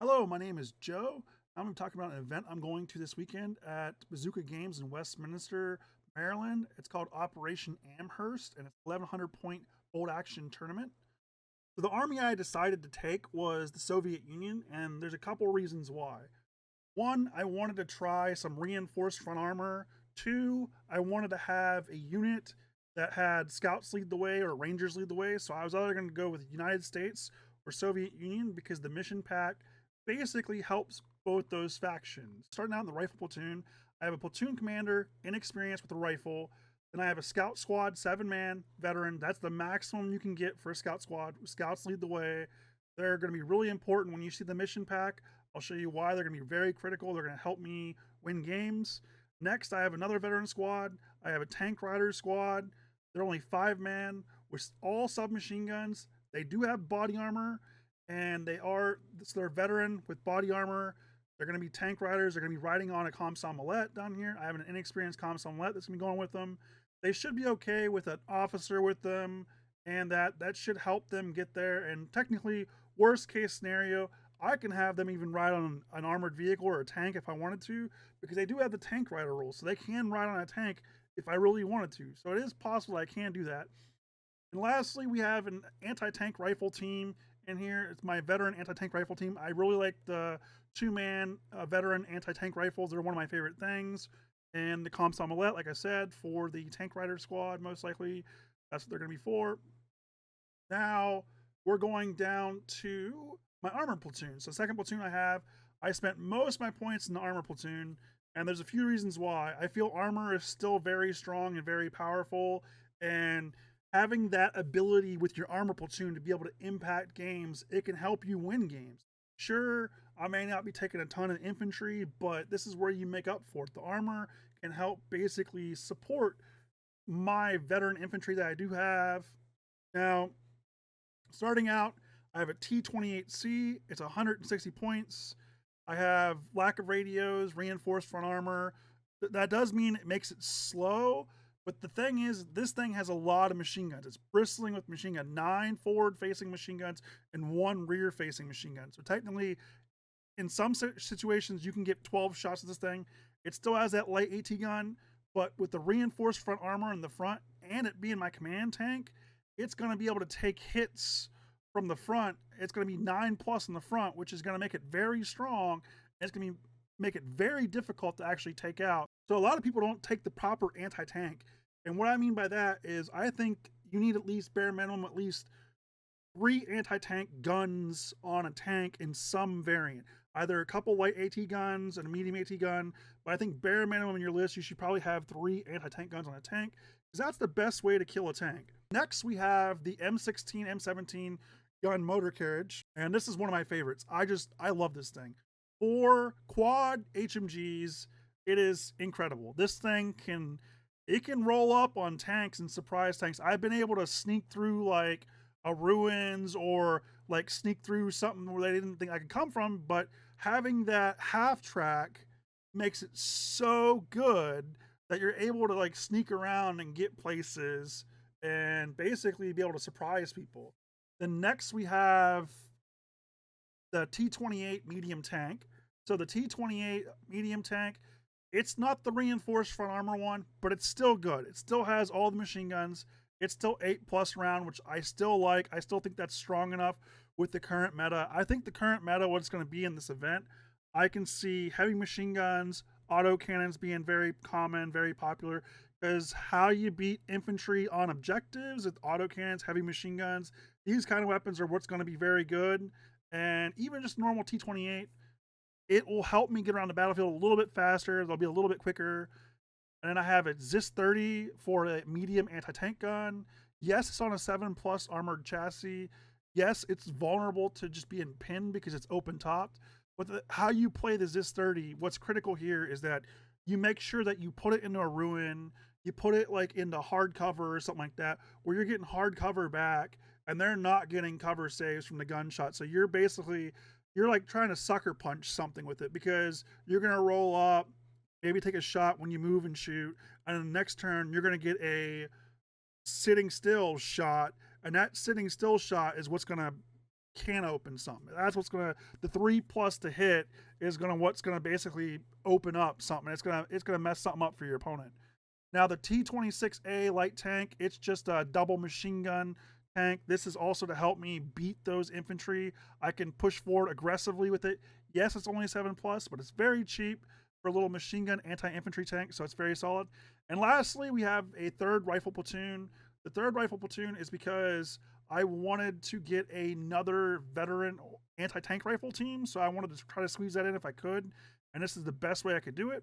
Hello, my name is Joe. I'm going to talk about an event I'm going to this weekend at Bazooka Games in Westminster, Maryland. It's called Operation Amherst, and it's 1,100 point bolt action tournament. So the army I decided to take was the Soviet Union, and there's a couple reasons why. One, I wanted to try some reinforced front armor. Two, I wanted to have a unit that had scouts lead the way or rangers lead the way. So I was either going to go with United States or Soviet Union because the mission pack basically helps both those factions. Starting out in the rifle platoon, I have a platoon commander, inexperienced with a rifle. Then I have a scout squad, 7-man veteran. That's the maximum you can get for a scout squad. Scouts lead the way. They're going to be really important when you see the mission pack. I'll show you why they're going to be very critical. They're going to help me win games. Next, I have another veteran squad. I have a tank rider squad. They're only 5-man with all submachine guns. They do have body armor, and they're veteran with body armor. They're going to be tank riders. They're going to be riding on a Comsomolette down here. I have an inexperienced Comsomolette that's going to be going with them. They should be okay with an officer with them, and that should help them get there. And technically, worst case scenario, I can have them even ride on an armored vehicle or a tank if I wanted to, because they do have the tank rider rules, so they can ride on a tank if I really wanted to. So it is possible I can do that. And lastly, we have an anti-tank rifle team in here. It's my veteran anti-tank rifle team. I really like the 2-man veteran anti-tank rifles. They're one of my favorite things. And the Comsomolette, like I said, for the tank rider squad, most likely. That's what they're going to be for. Now we're going down to my armor platoon. So second platoon I spent most of my points in the armor platoon, and there's a few reasons why. I feel armor is still very strong and very powerful, and having that ability with your armor platoon to be able to impact games, it can help you win games. Sure, I may not be taking a ton of infantry, but this is where you make up for it. The armor can help basically support my veteran infantry that I do have. Now, starting out, I have a T-28C. It's 160 points. I have lack of radios, reinforced front armor. That does mean it makes it slow, but the thing is, this thing has a lot of machine guns. It's bristling with machine gun, 9 forward-facing machine guns and 1 rear-facing machine gun. So technically, in some situations, you can get 12 shots of this thing. It still has that light AT gun, but with the reinforced front armor in the front and it being my command tank, it's going to be able to take hits from the front. It's going to be 9 plus in the front, which is going to make it very strong. And it's going to make it very difficult to actually take out. So a lot of people don't take the proper anti-tank. And what I mean by that is I think you need at least bare minimum at least 3 anti-tank guns on a tank in some variant. Either a couple light AT guns and a medium AT gun, but I think bare minimum in your list, you should probably have 3 anti-tank guns on a tank, because that's the best way to kill a tank. Next, we have the M16, M17 gun motor carriage, and this is one of my favorites. I love this thing. For quad HMGs, it is incredible. This thing can roll up on tanks and surprise tanks. I've been able to sneak through like a ruins or like sneak through something where they didn't think I could come from, but having that half track makes it so good that you're able to like sneak around and get places and basically be able to surprise people. Then next we have the T-28 medium tank. So the T-28 medium tank, it's not the reinforced front armor one, but it's still good. It still has all the machine guns. It's still 8 plus round, which I still like. I still think that's strong enough with the current meta. I think the current meta, what's going to be in this event, I can see heavy machine guns, auto cannons being very common, very popular. Because how you beat infantry on objectives with auto cannons, heavy machine guns, these kind of weapons are what's going to be very good. And even just normal T-28, it will help me get around the battlefield a little bit faster. They'll be a little bit quicker. And then I have a ZIS 30 for a medium anti-tank gun. Yes, it's on a 7 plus armored chassis. Yes, it's vulnerable to just being pinned because it's open topped. But how you play the ZIS 30, what's critical here is that you make sure that you put it into a ruin, you put it like into hard cover or something like that, where you're getting hard cover back and they're not getting cover saves from the gunshot. So you're like trying to sucker punch something with it because you're going to roll up, maybe take a shot when you move and shoot, and then the next turn you're going to get a sitting still shot, and that sitting still shot is what's going to can open something. That's what's gonna the 3+ to hit is what's gonna basically open up something. It's gonna mess something up for your opponent. Now the T-26A light tank, it's just a double machine gun tank. This is also to help me beat those infantry. I can push forward aggressively with it. Yes, it's only 7+, but it's very cheap for a little machine gun anti-infantry tank, so it's very solid. And lastly, we have a third rifle platoon. The third rifle platoon is because I wanted to get another veteran anti-tank rifle team, so I wanted to try to squeeze that in if I could, and this is the best way I could do it.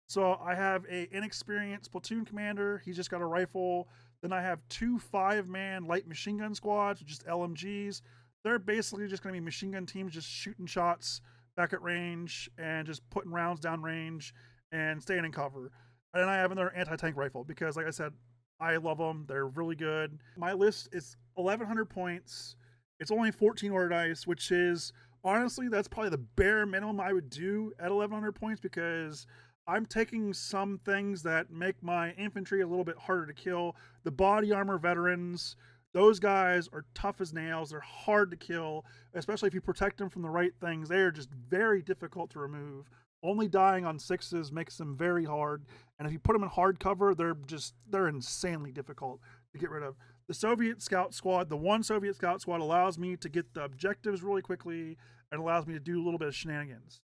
So I have a inexperienced platoon commander. He's just got a rifle. Then I have 2 5-man light machine gun squads, just LMGs. They're basically just going to be machine gun teams, just shooting shots back at range and just putting rounds down range and staying in cover. And then I have another anti-tank rifle because, like I said, I love them. They're really good. My list is 1,100 points. It's only 14 order dice, which is honestly, that's probably the bare minimum I would do at 1,100 points because I'm taking some things that make my infantry a little bit harder to kill. The body armor veterans, those guys are tough as nails. They're hard to kill, especially if you protect them from the right things. They are just very difficult to remove. Only dying on 6s makes them very hard. And if you put them in hard cover, they're insanely difficult to get rid of. The Soviet Scout Squad, the one Soviet Scout Squad allows me to get the objectives really quickly and allows me to do a little bit of shenanigans.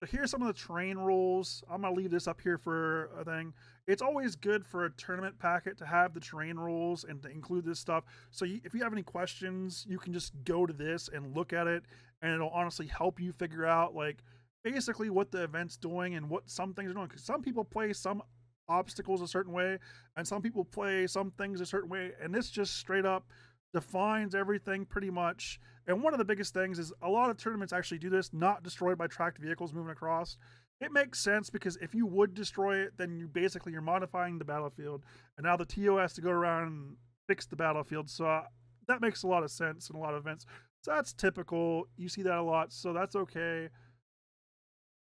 So here's some of the terrain rules. I'm going to leave this up here for a thing. It's always good for a tournament packet to have the terrain rules and to include this stuff. So if you have any questions, you can just go to this and look at it, and it'll honestly help you figure out like basically what the event's doing and what some things are doing. Because some people play some obstacles a certain way, and some people play some things a certain way, and this just straight up defines everything pretty much. And one of the biggest things is a lot of tournaments actually do this, not destroyed by tracked vehicles moving across. It makes sense because if you would destroy it, then you're modifying the battlefield, and now the TO has to go around and fix the battlefield. So that makes a lot of sense in a lot of events. So that's typical. You see that a lot, so that's okay.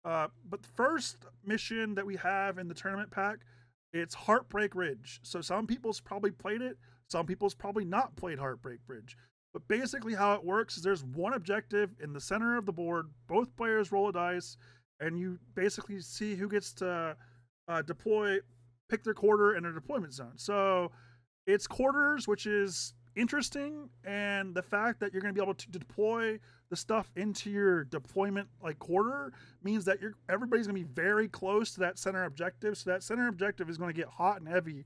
But the first mission that we have in the tournament pack, it's Heartbreak Ridge. So some people's probably played it, some people's probably not played Heartbreak Ridge. But basically how it works is there's one objective in the center of the board. Both players roll a dice, and you basically see who gets to pick their quarter and their deployment zone. So it's quarters, which is interesting, and the fact that you're going to be able to deploy the stuff into your deployment like quarter means that everybody's going to be very close to that center objective. So that center objective is going to get hot and heavy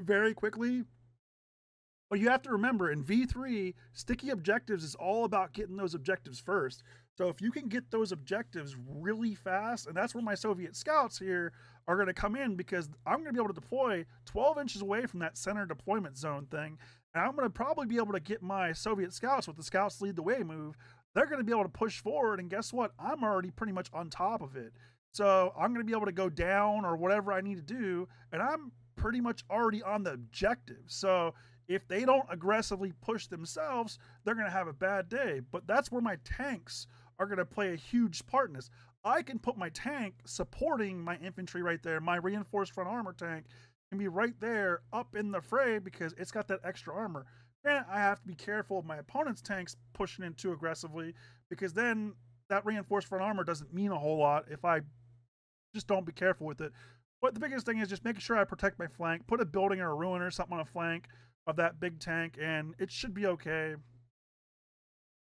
very quickly. But you have to remember, in V3, sticky objectives is all about getting those objectives first. So if you can get those objectives really fast, and that's where my Soviet scouts here are going to come in, because I'm going to be able to deploy 12 inches away from that center deployment zone thing, and I'm going to probably be able to get my Soviet scouts with the scouts lead the way move. They're going to be able to push forward, and guess what? I'm already pretty much on top of it. So I'm going to be able to go down or whatever I need to do, and I'm pretty much already on the objective. So if they don't aggressively push themselves, they're going to have a bad day. But that's where my tanks are going to play a huge part in this. I can put my tank supporting my infantry right there. My reinforced front armor tank can be right there up in the fray because it's got that extra armor. And I have to be careful of my opponent's tanks pushing in too aggressively, because then that reinforced front armor doesn't mean a whole lot if I just don't be careful with it. But the biggest thing is just making sure I protect my flank, put a building or a ruin or something on a flank of that big tank, and it should be okay.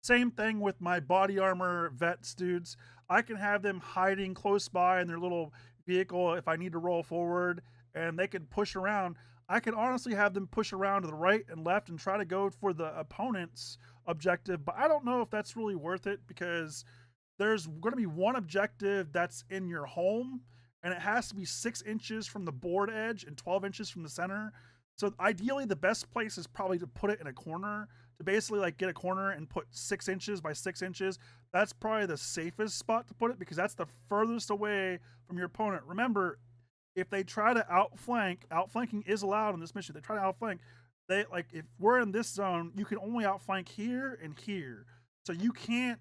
Same thing with my body armor vets dudes. I can have them hiding close by in their little vehicle if I need to roll forward, and they can push around. I can honestly have them push around to the right and left and try to go for the opponent's objective, but I don't know if that's really worth it, because there's going to be one objective that's in your home, and it has to be 6 inches from the board edge and 12 inches from the center. So ideally, the best place is probably to put it in a corner, to basically like get a corner and put 6 inches by 6 inches. That's probably the safest spot to put it, because that's the furthest away from your opponent. Remember, if they try to outflanking is allowed in this mission. They try to outflank. If we're in this zone, you can only outflank here and here. So you can't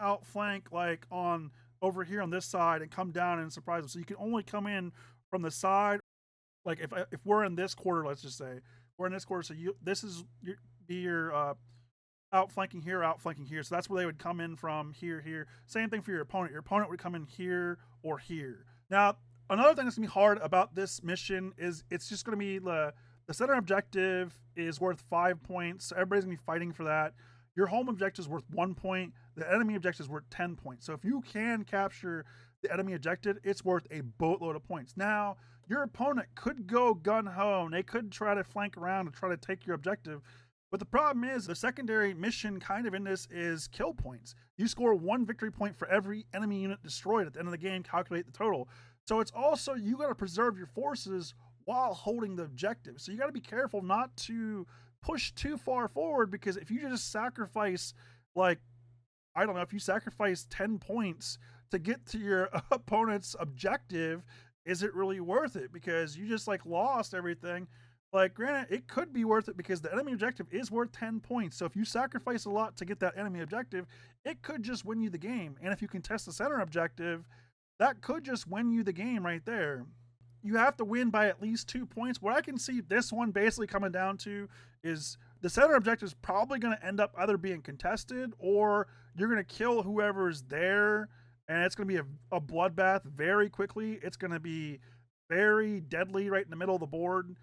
outflank like on over here on this side and come down and surprise them. So you can only come in from the side. Like if we're in this quarter, let's just say we're in this quarter, so this is your outflanking here, outflanking here. So that's where they would come in from here, here. Same thing for your opponent. Your opponent would come in here or here. Now, another thing that's going to be hard about this mission is it's just going to be the center objective is worth 5 points. So everybody's going to be fighting for that. Your home objective is worth 1 point. The enemy objective is worth 10 points. So if you can capture the enemy objective, it's worth a boatload of points. Now, your opponent could go gun-ho, and they could try to flank around and try to take your objective. But the problem is the secondary mission kind of in this is kill points. You score 1 victory point for every enemy unit destroyed at the end of the game, calculate the total. So it's also, you got to preserve your forces while holding the objective. So you got to be careful not to push too far forward, because if you just sacrifice, like, I don't know, if you sacrifice 10 points to get to your opponent's objective, is it really worth it? Because you just like lost everything. Like, granted, it could be worth it because the enemy objective is worth 10 points. So if you sacrifice a lot to get that enemy objective, it could just win you the game. And if you contest the center objective, that could just win you the game right there. You have to win by at least 2 points. What I can see this one basically coming down to is the center objective is probably going to end up either being contested, or you're going to kill whoever's there, and it's going to be a bloodbath very quickly. It's going to be very deadly right in the middle of the board.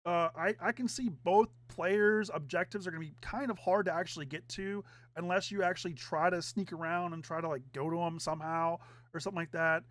I can see both players' objectives are going to be kind of hard to actually get to unless you actually try to sneak around and try to like go to them somehow or something like that.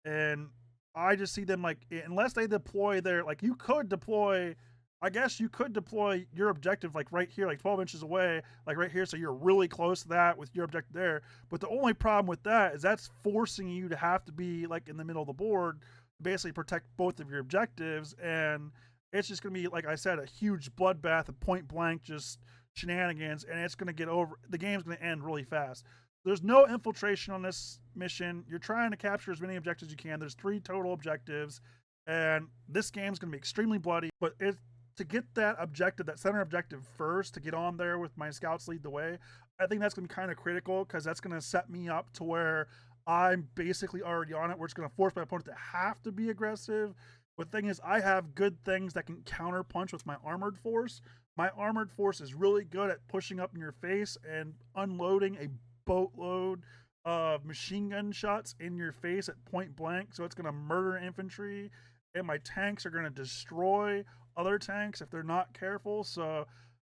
And I just see them like, unless they deploy their, like, you could deploy, I guess you could deploy your objective like right here, like 12 inches away, like right here. So you're really close to that with your objective there. But the only problem with that is that's forcing you to have to be like in the middle of the board, basically protect both of your objectives. And it's just going to be, like I said, a huge bloodbath of point blank, just shenanigans. And it's going to get over, the game's going to end really fast. There's no infiltration on this mission. You're trying to capture as many objectives as you can. There's 3 total objectives, and this game's going to be extremely bloody. But to get that objective, that center objective first, to get on there with my scouts lead the way, I think that's going to be kind of critical, because that's going to set me up to where I'm basically already on it, where it's going to force my opponent to have to be aggressive. But the thing is, I have good things that can counter punch with my armored force. My armored force is really good at pushing up in your face and unloading a boatload of machine gun shots in your face at point blank. So it's going to murder infantry, and my tanks are going to destroy other tanks if they're not careful. So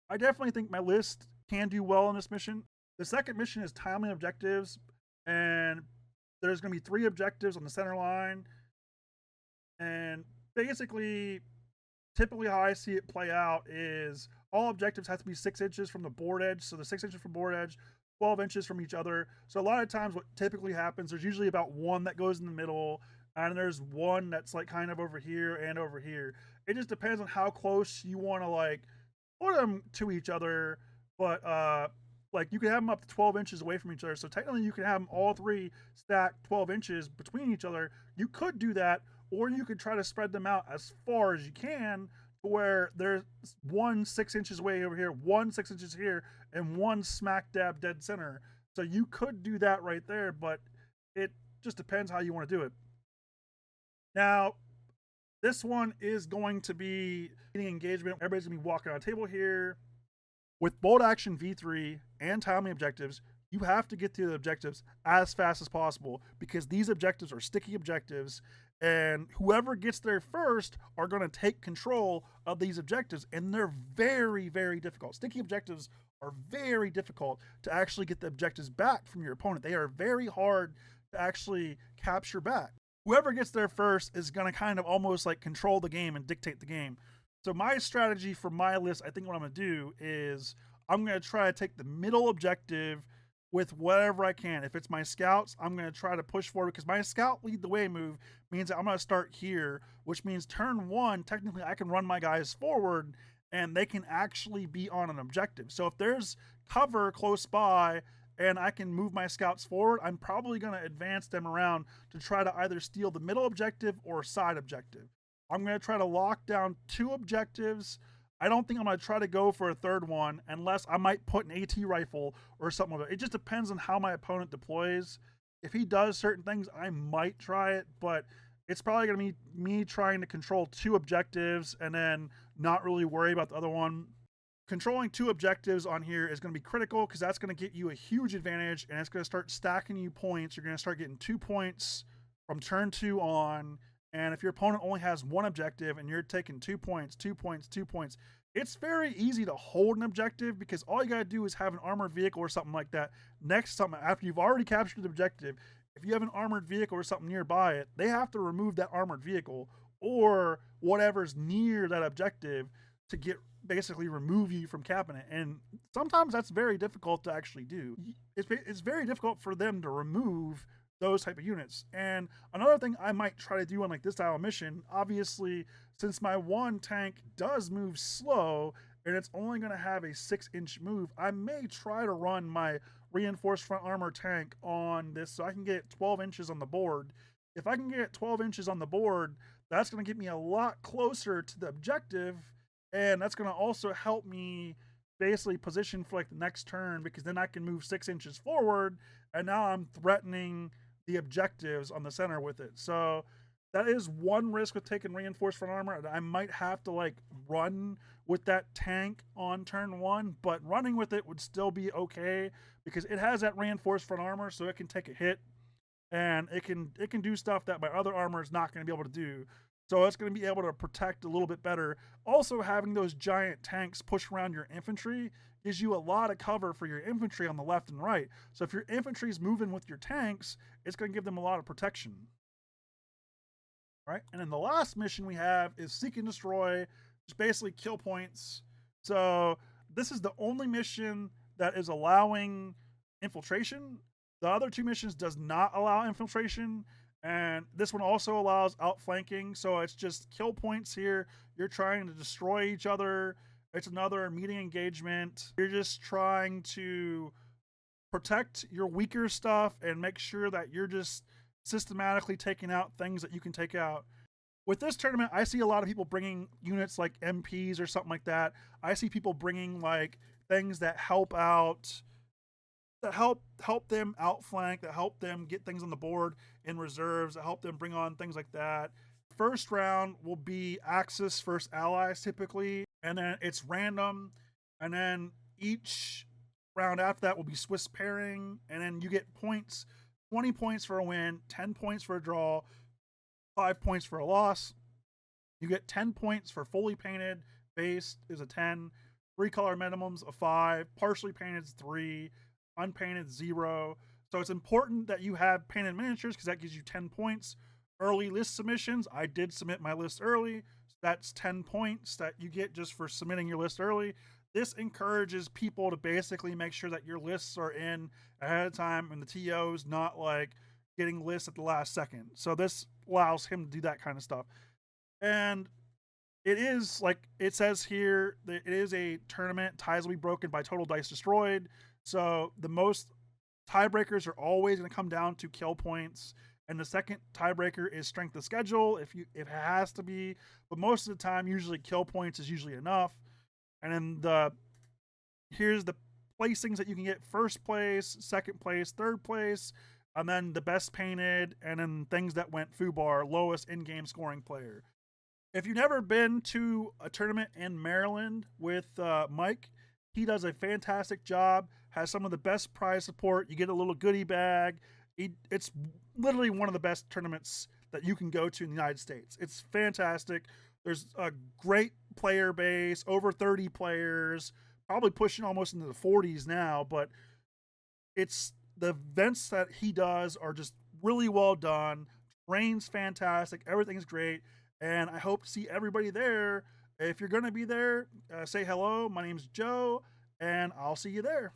I definitely think my list can do well in this mission. The second mission is timely objectives, and there's going to be 3 objectives on the center line. And basically, typically how I see it play out is all objectives have to be 6 inches from the board edge. So the 6 inches from board edge, 12 inches from each other. So a lot of times what typically happens, there's usually about 1 that goes in the middle, and there's 1 that's like kind of over here and over here. It just depends on how close you want to like put them to each other. But like, you can have them up to 12 inches away from each other. So technically you can have them all 3 stacked 12 inches between each other. You could do that, or you could try to spread them out as far as you can, to where there's 1 6 inches away over here, 1 6 inches here, and 1 smack dab dead center. So you could do that right there, but it just depends how you want to do it. Now, this one is going to be getting engagement. Everybody's going to be walking on a table here. With bolt action V3 and timely objectives, you have to get to the objectives as fast as possible, because these objectives are sticky objectives, and whoever gets there first are going to take control of these objectives, and they're very, very difficult. Sticky objectives are very difficult to actually get the objectives back from your opponent. They are very hard to actually capture back. Whoever gets there first is going to kind of almost like control the game and dictate the game. So my strategy for my list, I think what I'm going to do is I'm going to try to take the middle objective with whatever I can. If it's my scouts, I'm going to try to push forward, because my scout lead the way move means that I'm going to start here, which means turn 1, technically I can run my guys forward and they can actually be on an objective. So if there's cover close by and I can move my scouts forward, I'm probably going to advance them around to try to either steal the middle objective or side objective. I'm going to try to lock down 2 objectives. I don't think I'm going to try to go for a third one, unless I might put an AT rifle or something like that. It just depends on how my opponent deploys. If he does certain things, I might try it, but it's probably going to be me trying to control 2 objectives and then not really worry about the other one. controlling 2 objectives on here is going to be critical because that's going to get you a huge advantage, and it's going to start stacking you points. You're going to start getting 2 points from turn 2 on. And if your opponent only has 1 objective and you're taking 2 points, 2 points, 2 points, it's very easy to hold an objective because all you got to do is have an armored vehicle or something like that next to something after you've already captured the objective. If you have an armored vehicle or something nearby it, they have to remove that armored vehicle or whatever's near that objective to get basically remove you from capping it. And sometimes that's very difficult to actually do. It's very difficult for them to remove those type of units. And another thing I might try to do on like this style of mission, obviously, since my 1 tank does move slow and it's only going to have a 6-inch move, I may try to run my reinforced front armor tank on this so I can get 12 inches on the board. If I can get 12 inches on the board, that's going to get me a lot closer to the objective, and that's going to also help me basically position for like the next turn, because then I can move 6 inches forward and now I'm threatening the objectives on the center with it. So that is one risk with taking reinforced front armor. I might have to like run with that tank on turn 1, but running with it would still be okay because it has that reinforced front armor, so it can take a hit and it can do stuff that my other armor is not going to be able to do. So it's going to be able to protect a little bit better. Also, having those giant tanks push around your infantry gives you a lot of cover for your infantry on the left and right. So if your infantry is moving with your tanks, it's going to give them a lot of protection. All right, and then the last mission we have is Seek and Destroy, just basically kill points. So this is the only mission that is allowing infiltration. The other 2 missions does not allow infiltration, and this one also allows outflanking. So it's just kill points here. You're trying to destroy each other. It's another meeting engagement. You're just trying to protect your weaker stuff and make sure that you're just systematically taking out things that you can take out. With this tournament, I see a lot of people bringing units like MPs or something like that. I see people bringing like things that help out, that help them outflank, that help them get things on the board in reserves, that help them bring on things like that. First round will be Axis versus Allies typically, and then it's random, and then each round after that will be Swiss pairing, and then you get points, 20 points for a win, 10 points for a draw, 5 points for a loss. You get 10 points for fully painted, base is a 10, 3 color minimums a 5, partially painted is 3, unpainted 0. So it's important that you have painted miniatures because that gives you 10 points. Early list submissions, I did submit my list early, so that's 10 points that you get just for submitting your list early. This encourages people to basically make sure that your lists are in ahead of time and the TO's not like getting lists at the last second. So this allows him to do that kind of stuff. And it is, like it says here, it is a tournament. Ties will be broken by total dice destroyed. So the most tiebreakers are always going to come down to kill points. And the second tiebreaker is strength of schedule, if it has to be. But most of the time, usually kill points is usually enough. And then here's the placings that you can get: first place, second place, third place, and then the best painted, and then things that went FUBAR, lowest in-game scoring player. If you've never been to a tournament in Maryland with Mike, he does a fantastic job, has some of the best prize support. You get a little goodie bag. It's literally one of the best tournaments that you can go to in the United States. It's fantastic. There's a great player base, over 30 players, probably pushing almost into the 40s now, but it's the events that he does are just really well done. Rain's fantastic. Everything's great. And I hope to see everybody there. If you're going to be there, say hello. My name's Joe, and I'll see you there.